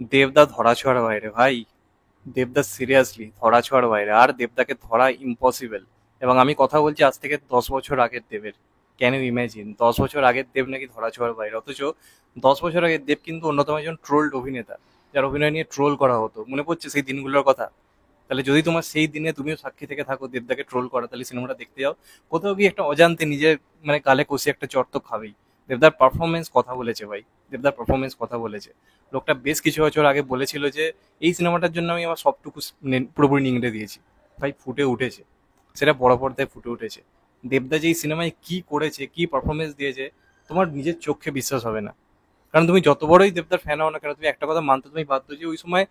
দেবদা ধরাছোঁয়ার বাইরে ভাই। দেবদা সিরিয়াসলি ধরাছোঁয়ার বাইরে, আর দেবদাকে ধরা ইম্পসিবল। এবং আমি কথা বলছি আজ থেকে 10 বছর আগের দেবের। ক্যান ইউ ইমাজিন, 10 বছর আগের দেব নাকি ধরাছোঁয়ার বাইরে, অথচ 10 বছর আগের দেব কিন্তু অন্যতম একজন ট্রোলড অভিনেতা, যার অভিনয় নিয়ে ট্রোল করা হতো। মনে পড়ছে সেই দিনগুলোর কথা? তাহলে যদি তোমার সেই দিনে তুমিও সাক্ষী থেকে থাকো দেবদাকে ট্রোল করা, তাহলে সিনেমাটা দেখতে যাও। কোথাও গিয়ে একটা অজান্তে নিজের মানে গালে কষে একটা চড় তো খাবেই। দেবদার পারফরমেন্স কথা বলেছে ভাই। দেবদার পারফরমেন্স কথা বলেছে। লোকটা বেশ কিছু বছর আগে বলেছিল যে এই সিনেমাটার জন্য আমি আমার সবটুকু পুরোপুরি নিংড়ে দিয়েছি। ভাই ফুটে উঠেছে, সেটা বড় পর্দায় ফুটে উঠেছে। দেবদা যে এই সিনেমায় কি করেছে, কি পারফরমেন্স দিয়েছে, তোমার নিজের চোখে বিশ্বাস হবে না। কারণ তুমি যত বড়ই দেবদার ফ্যান হও না কেন, তুমি একটা কথা মানতে তুমি বাধ্য যে ওই সময়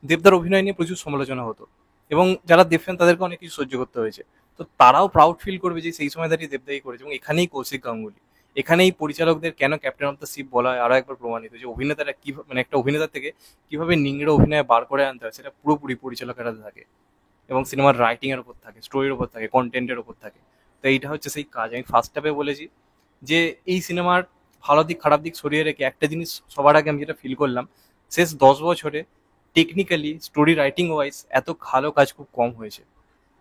দেবদার অভিনয় নিয়ে প্রচুর সমালোচনা হতো। এবং যারা দেব ফ্যান তাদেরকে অনেক কিছু সহ্য করতে হয়েছে। তো তারাও প্রাউড ফিল করবে যে সেই সময় দাঁড়িয়ে দেবদাই করেছে। এবং এখানেই কৌশিক গাঙ্গুলি, এখানেই পরিচালকদের কেন ক্যাপ্টেন অফ দ্য শিপ বলা হয় আরো একবার প্রমাণিত, যে অভিনেতারা কি মানে একটা অভিনেতা থেকে কিভাবে নিংড়ে অভিনয় বার করে আনতে হয় সেটা পুরোপুরি পরিচালকের হাতে থাকে। এবং সিনেমার রাইটিং এর উপর থাকে, স্টোরির উপর থাকে, কন্টেন্টের উপর থাকে। তো এইটা হচ্ছে সেই কাজ। আমি ফার্স্ট হাফে বলেছি যে এই সিনেমার ভালো দিক খারাপ দিক সরিয়ে রেখে একটা জিনিস সবার আগে আমি যেটা ফিল করলাম, শেষ 10 বছরে টেকনিক্যালি স্টোরি রাইটিং ওয়াইজ এত ভালো কাজ খুব কম হয়েছে।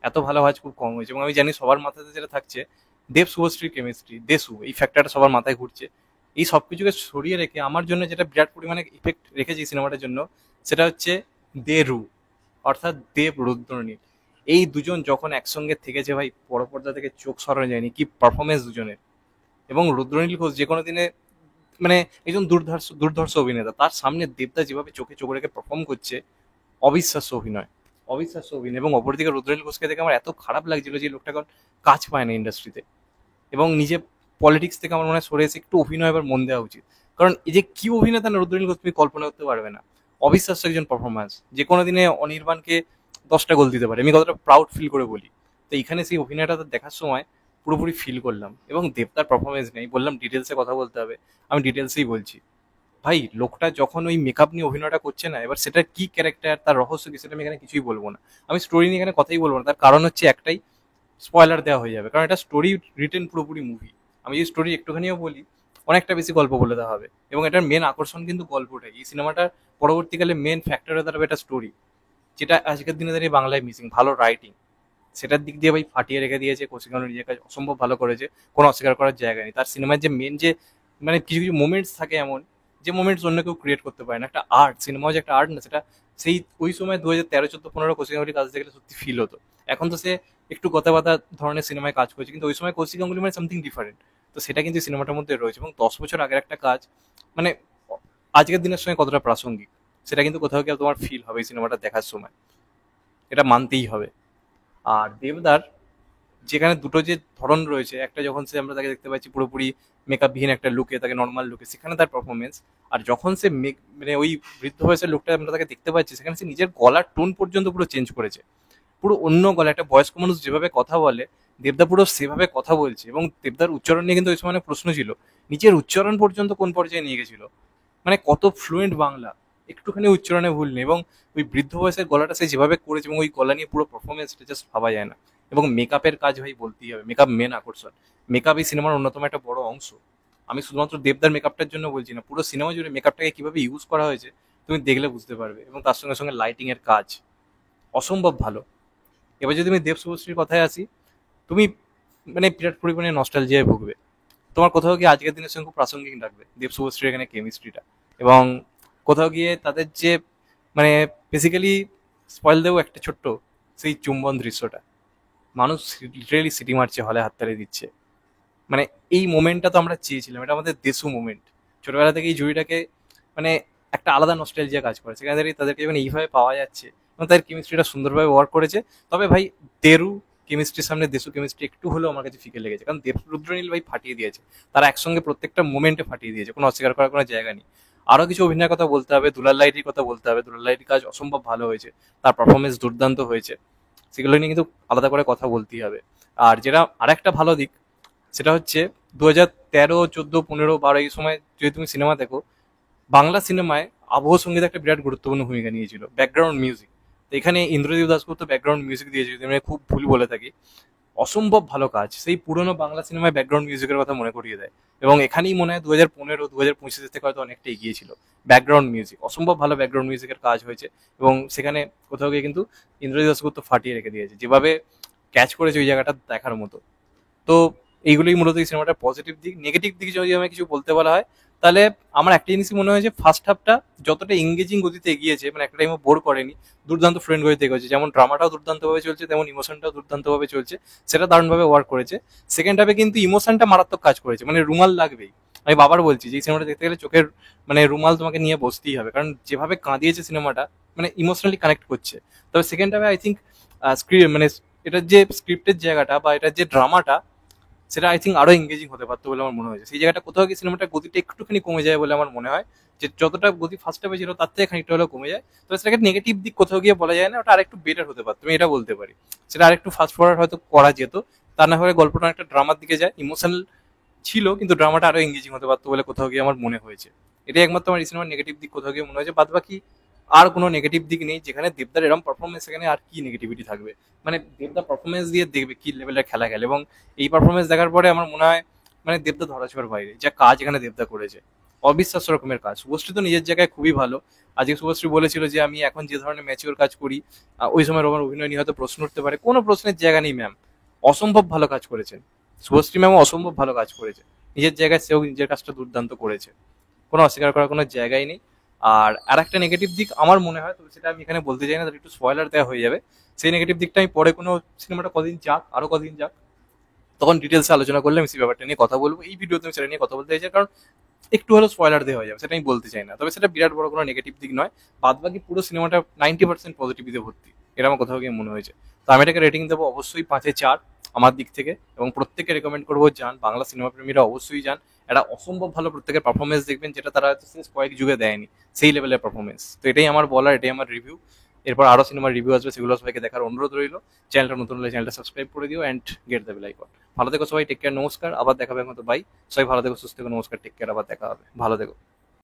এত ভালো কাজ খুব কম হয়েছে। এবং আমি জানি সবার মাথাতে যেটা থাকছে, দেব শুভশ্রীর কেমিস্ট্রি, দেশু, এই ফ্যাক্টরটা সবার মাথায় ঘুরছে। এই সব কিছুকে সরিয়ে রেখে আমার জন্য যেটা বিরাট পরিমাণে ইফেক্ট রেখেছে এই সিনেমাটার জন্য, সেটা হচ্ছে দেরু, অর্থাৎ দেব রুদ্রনীল। এই দুজন যখন একসঙ্গে থেকেছে ভাই, বড় পর্দা থেকে চোখ সরানো যায়নি। কি পারফরমেন্স দুজনের! এবং রুদ্রনীল ঘোষ যে কোনো দিনে মানে একজন দুর্ধর্ষ দুর্ধর্ষ অভিনেতা, তার সামনে দেবদা যেভাবে চোখে চোখ রেখে পারফর্ম করছে, অবিশ্বাস্য অভিনয়, অবিশ্বাস্য অভিনয়। এবং অপরদিকে রুদ্রনীল ঘোষকে দেখে আমার এত খারাপ লাগছিল যে লোকটা এখন কাজ পায় না ইন্ডাস্ট্রিতে। এবং নিজে পলিটিক্স থেকে আমার মনে হয় সরে এসে একটু অভিনয় এবার মন দেওয়া উচিত। কারণ এই যে কি অভিনেতা না রুদ্রনীল ঘোষ, তুমি কল্পনা করতে পারবে না। অবিশ্বাস্য একজন পারফরমেন্স, যে কোনো দিনে অনির্বাণকে 10টা গোল দিতে পারে, আমি কতটা প্রাউড ফিল করে বলি। তো এখানে সেই অভিনয়টা দেখার সময় পুরোপুরি ফিল করলাম। এবং দেবতার পারফরমেন্স নেই, বললাম ডিটেলসে কথা বলতে হবে, আমি ডিটেলসেই বলছি। ভাই লোকটা যখন ওই মেকআপ নিয়ে অভিনয়টা করছে না, এবার সেটা কি ক্যারেক্টার, তার রহস্য কি, সেটা আমি এখানে কিছুই বলবো না। আমি স্টোরি নিয়ে এখানে কথাই বলবো না, তার কারণ হচ্ছে একটাই, স্পয়লার দেওয়া হয়ে যাবে। কারণ এটা স্টোরি রিটেন পুরোপুরি মুভি। আমি যদি স্টোরি একটুখানিও বলি, অনেকটা বেশি গল্প বলে দেওয়া হবে। এবং এটার মেন আকর্ষণ কিন্তু গল্পটাই। এই সিনেমাটার পরবর্তীকালে মেন ফ্যাক্টর হয়ে দাঁড়াবে এটা স্টোরি, যেটা আজকের দিনে দাঁড়িয়ে বাংলায় মিসিং। ভালো রাইটিং, সেটার দিক দিয়ে ভাই ফাটিয়ে রেখে দিয়েছে। কৌশিক নিজের কাজ অসম্ভব ভালো করেছে, কোনো অস্বীকার করার জায়গা নেই। তার সিনেমার যে মেন যে মানে কিছু কিছু মোমেন্টস থাকে এমন, যে মোমেন্টস অন্য কেউ ক্রিয়েট করতে পারে না। একটা আর্ট, সিনেমা যে একটা আর্ট না, সেটা সেই ওই সময় 2013, 14, 15 কৌশিক গাঙ্গুলির কাজ দেখলে সত্যি ফিল হতো। এখন তো সে একটু কথাবার্তা ধরনের সিনেমায় কাজ করছে, কিন্তু ওই সময় কৌশিক গাঙ্গুলি মানে সামথিং ডিফারেন্ট। তো সেটা কিন্তু সিনেমাটার মধ্যে রয়েছে। এবং 10 বছর আগের একটা কাজ মানে আজকের দিনের সঙ্গে কতটা প্রাসঙ্গিক, সেটা কিন্তু কোথাও গিয়ে তোমার ফিল হবে এই সিনেমাটা দেখার সময়। এটা মানতেই হবে। আর দেবদার যেখানে দুটো যে ধরন রয়েছে, একটা যখন সে আমরা তাকে দেখতে পাচ্ছি পুরোপুরি মেকআপ বিহীন একটা লুকে, তাকে নর্মাল লুকে, সেখানে তার পারফরমেন্স। আর যখন সে মানে ওই বৃদ্ধ বয়সের লোকটা আমরা তাকে দেখতে পাচ্ছি, সেখানে সে নিজের গলার টোন পর্যন্ত পুরো চেঞ্জ করেছে। পুরো অন্য গলা, একটা বয়স্ক মানুষ যেভাবে কথা বলে, দেবদা পুরো সেভাবে কথা বলছে। এবং দেবদার উচ্চারণ নিয়ে কিন্তু ওই সময় অনেক প্রশ্ন ছিল, নিজের উচ্চারণ পর্যন্ত কোন পর্যায়ে নিয়ে গেছিল। মানে কত ফ্লুয়েন্ট বাংলা, একটুখানি উচ্চারণে ভুল নেই। এবং ওই বৃদ্ধ বয়সের গলাটা সে যেভাবে করেছে, এবং ওই গলা নিয়ে পুরো পারফরমেন্সটা জাস্ট ভাবা যায় না। এবং মেকআপের কাজ ভাই বলতেই হবে, মেকআপ মেন আকর্ষণ। মেকআপ এই সিনেমার অন্যতম একটা বড় অংশ। আমি শুধুমাত্র দেবদার মেকআপটার জন্য বলছি না, পুরো সিনেমা জুড়ে মেকআপটাকে কিভাবে ইউজ করা হয়েছে তুমি দেখলে বুঝতে পারবে। এবং তার সঙ্গে সঙ্গে লাইটিং এর কাজ অসম্ভব ভালো। এবার যদি আমি দেব শুভশ্রীর কথায় আসি, তুমি মানে বিরাট পরিমাণে নস্টালজিয়ায় ভুগবে। তোমার কোথাও গিয়ে আজকের দিনের সঙ্গে খুব প্রাসঙ্গিক লাগবে দেব শুভশ্রীর এখানে কেমিস্ট্রিটা। এবং কোথাও গিয়ে তাদের যে মানে বেসিক্যালি স্পয়েল দেবো একটা ছোট্ট, সেই চুম্বন দৃশ্যটা, মানুষ লিটারেলি সিটি মারছে, হলে হাততালি দিচ্ছে। মানে এই মোমেন্টটা তো আমরা চেয়েছিলাম, এটা আমাদের দেশু মোমেন্ট। ছোটবেলা থেকে এই জুড়িটাকে মানে একটা আলাদা নস্টালজিয়া কাজ করে, সেখানে দাঁড়িয়ে তাদেরকে যখন এইভাবে পাওয়া যাচ্ছে এবং তাদের কেমিস্ট্রিটা সুন্দরভাবে ওয়ার্ক করেছে। তবে ভাই দেরু কেমিস্ট্রির সামনে দেশু কেমিস্ট্রি একটু হলেও আমার কাছে ফিকে লেগেছে, কারণ দেব রুদ্রনীল ভাই ফাটিয়ে দিয়েছে। তারা একসঙ্গে প্রত্যেকটা মোমেন্টে ফাটিয়ে দিয়েছে, কোনো অস্বীকার করার কোনো জায়গা নেই। আরো কিছু অভিনয়ের কথা বলতে হবে, দুলাল লাইটির কথা বলতে হবে। দুলাল লাইটির কাজ অসম্ভব ভালো হয়েছে, তার পারফরমেন্স দুর্দান্ত হয়েছে। সেগুলো নিয়ে কিন্তু আলাদা করে কথা বলতেই হবে। আর যেটা আরেকটা ভালো দিক, সেটা হচ্ছে 2013, 14, 15, 12 এই সময় যদি তুমি সিনেমা দেখো, বাংলা সিনেমায় আবহ সঙ্গীত একটা বিরাট গুরুত্বপূর্ণ ভূমিকা নিয়েছিল, ব্যাকগ্রাউন্ড মিউজিক। তো এখানে ইন্দ্রজিৎ দাশগুপ্ত ব্যাকগ্রাউন্ড মিউজিক দিয়েছে, যদি আমি খুব ভুল বলে থাকি। অসম্ভব ভালো কাজ, সেই পুরোনো বাংলা সিনেমায় ব্যাকগ্রাউন্ড মিউজিকের কথা মনে করিয়ে দেয়। এবং এখানেই মনে হয় 2015 2025 থেকে হয়তো অনেকটা এগিয়ে ছিল। ব্যাকগ্রাউন্ড মিউজিক অসম্ভব ভালো, ব্যাকগ্রাউন্ড মিউজিকের কাজ হয়েছে। এবং সেখানে কোথাও গিয়ে কিন্তু ইন্দ্রজিৎ দাশগুপ্ত ফাটিয়ে রেখে দিয়েছে, যেভাবে ক্যাচ করেছে ওই জায়গাটা দেখার মতো। তো এইগুলোই মূলত এই সিনেমাটার পজিটিভ দিক। নেগেটিভ দিক যদি আমাকে কিছু বলতে বলা হয়, তাহলে আমার একটা জিনিসই মনে হয় যে ফার্স্ট হাফটা যতটা এঙ্গেজিং গতিতে এগিয়েছে, মানে একটা টাইমও বোর করেনি, দুর্দান্ত ফ্রেন্ড গতিতে এগোচ্ছে। যেমন ড্রামাটাও দুর্দান্তভাবে চলছে, তেমন ইমোশনটাও দুর্দান্তভাবে চলছে, সেটা দারুণভাবে ওয়ার্ক করেছে। সেকেন্ড হাফে কিন্তু ইমোশনটা মারাত্মক কাজ করেছে, মানে রুমাল লাগবেই। আমি বাবার বলছি যে এই সিনেমাটা দেখতে গেলে চোখের মানে রুমাল তোমাকে নিয়ে বসতেই হবে, কারণ যেভাবে কাঁদিয়েছে সিনেমাটা, মানে ইমোশনালি কানেক্ট করছে। তবে সেকেন্ড হাফে আই থিঙ্ক স্ক্রিপ্ট মানে এটার যে স্ক্রিপ্টের জায়গাটা বা এটার যে ড্রামাটা, সেটা আই থিঙ্ক আরো এঙ্গেজিং হতে পারতো বলে আমার মনে হয়েছে। সেই জায়গাটা কোথাও গিয়ে সিনেমাটার গতিটা একটুখানি কমে যায় বলে আমার মনে হয়, যে যতটা গতি ফার্স্ট হাফে ছিল তার থেকে খানিকটা হলেও কমে যায়। তবে সেটাকে নেগেটিভ দিক কোথাও গিয়ে বলা যায় না, ওটা আরেকটু বেটার হতে পারতো, আমি এটা বলতে পারি। সেটা আরেকটু ফাস্ট ফরওয়ার্ড হয়তো করা যেত, তা না হলে গল্পটা একটা ড্রামার দিকে যায়, ইমোশনাল ছিল কিন্তু ড্রামাটা আরো এঙ্গেজিং হতে পারতো বলে কোথাও গিয়ে আমার মনে হয়েছে। এটাই একমাত্র আমার এই সিনেমার নেগেটিভ দিক কোথাও গিয়ে মনে হয়েছে। বাদ বাকি আর কোনো নেগেটিভ দিক নেই। যেখানে দেবদার এরকম পারফরমেন্স, সেখানে আর কি নেগেটিভিটি থাকবে? মানে দেবদা পারফরমেন্স দিয়ে দেখবে কি লেভেলের খেলা খেলে, এবং এই পারফরমেন্স দেখার পরে আমার মনে হয় মানে দেবদা ধরাছোঁয়ার বাইরে। যা কাজ এখানে দেবদা করেছে, অবিশ্বাস্য রকমের কাজ। শুভশ্রী তো নিজের জায়গায় খুবই ভালো। আজকে শুভশ্রী বলেছিল যে আমি এখন যে ধরনের ম্যাচিওর কাজ করি, ওই সময় আমার অভিনয় নিয়ে হয়তো প্রশ্ন উঠতে পারে, কোনো প্রশ্নের জায়গা নেই ম্যাম, অসম্ভব ভালো কাজ করেছেন। শুভশ্রী ম্যামও অসম্ভব ভালো কাজ করেছে, নিজের জায়গায় সেও নিজের কাজটা দুর্দান্ত করেছে, কোনো অস্বীকার করার কোনো জায়গাই নেই। আর একটা নেগেটিভ দিক আমার মনে হয়, তবে সেটা আমি এখানে বলতে চাই না, তাহলে একটু স্পয়লার দেওয়া হয়ে যাবে। সেই নেগেটিভ দিকটা আমি পরে কোনো সিনেমাটা কদিন যাক, আরো কদিন যাক, তখন ডিটেলসে আলোচনা করলে আমি সেই ব্যাপারটা নিয়ে কথা বলবো। এই ভিডিওতে আমি সেটা নিয়ে কথা বলতে চাইছি, কারণ একটু হলেও স্পয়লার দেওয়া হয়ে যাবে, সেটা আমি বলতে চাই না। তবে সেটা বিরাট বড় কোনো নেগেটিভ দিক নয়। বাদ বাকি পুরো সিনেমাটা 90% পজিটিভিতে ভর্তি, এটা আমার কোথাও গিয়ে মনে হয়েছে। তো আমি এটাকে রেটিং দেবো অবশ্যই 5-এ 4 আমার দিক থেকে। এবং প্রত্যেকে রেকমেন্ড করবো যান, বাংলা সিনেমা প্রেমীরা অবশ্যই যান। এটা অসম্ভব ভালো প্রত্যেকের পারফরমেন্স দেখবেন, যেটা তারা শেষ কয়েক যুগে দেয়নি, সেই লেভেলের পারফরমেন্স। তো এটাই আমার বলার, এটাই আমার রিভিউ। এরপর আরো সিনেমার রিভিউ আসবে, সেগুলো সবাইকে দেখার অনুরোধ রইল। চ্যানেলটা নতুন হলে চ্যানেলটা সাবস্ক্রাইব করে দিও and get the bell icon. ভালো থেকো সবাই, টেক কেয়ার, নমস্কার, আবার দেখা হবে মতো, বাই। সবাই ভালো থেকো, সুস্থ থেকো, নমস্কার, টেক কেয়ার, আবার দেখা হবে, ভালো থেকো।